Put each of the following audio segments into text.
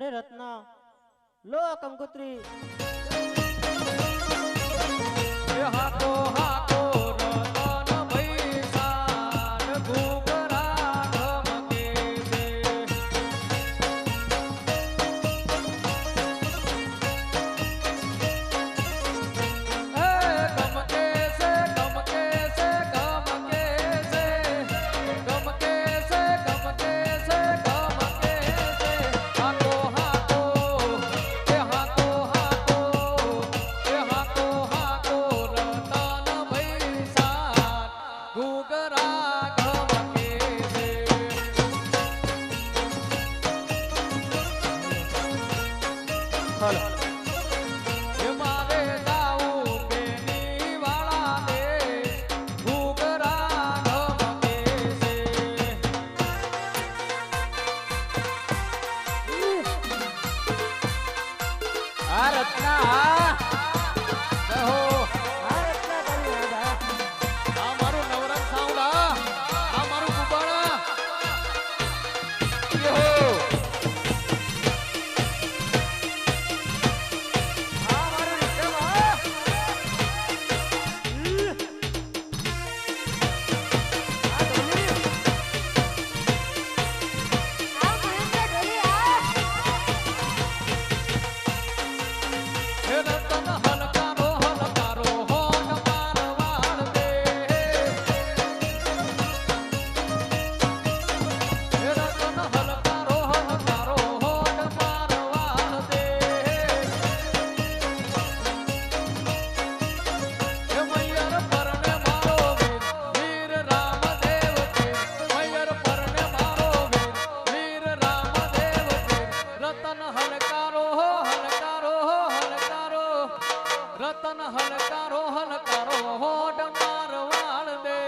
અરે રત્ના લો આ કંકોત્રી. એ હાકો હાકો રતન ભૈસાન ઘૂઘરા ઢમકે છે. એ ગમકે છે ગમકે છે ગમકે છે ગમકે છે ગમકે છે ગમકે છે. હાકો હાકો એ હાકો હાકો એ હાકો હાકો રતન ભૈસાન ઘૂઘરા ઢમકે છે. હાલો એ મારે જાવું બેની વાળા દે ઘૂઘરા ઢમકે છે. આ રત્ના આ કહો આ રત્ના તારી યાદ આ. આ મારું નવરંગ સાઉન્ડ આ મારું કુબાડા યો આ મારું રિધમ આ. આ ઢોલી. આ મહેન્દ્ર ઢોલી આ હે રતન હલકારો હલકારો હોન મારવાડ દે. હે રતન હલકારો હલકારો હોન મારવાડ દે. હે મૈયર પરને મારો વીર રામદેવ છે. મૈયર પરને મારો વીર રામદેવ છે. રતન હલકારો હલકારો હલકારો રતન હલકારો હલકારો હોડ મારવાડ દે.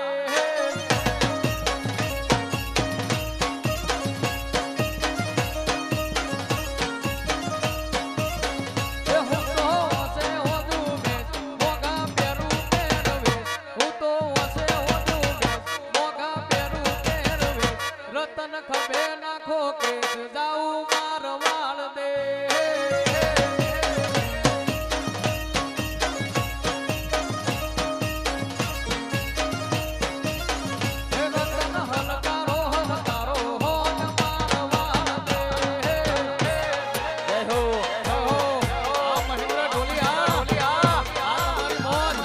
એ હું તો હસે હોદું બેસ મોગા પેરું પહેરવેશ. હું તો હસે હોદું બેસ મોગા પેરું પહેરવેશ. રતન ખભે નાખો કેસ જાઉં મારવાડ દે. હે રતન હલકારો હલકારો હોન મારવાડ દે. જય હો. આ મહેન્દ્ર ઢોલિયા મારી મોજ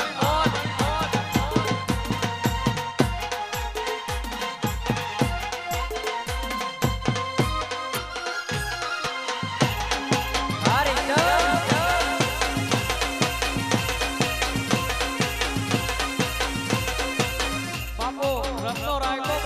આ રિધમ. બાપો રત્નો રાયલો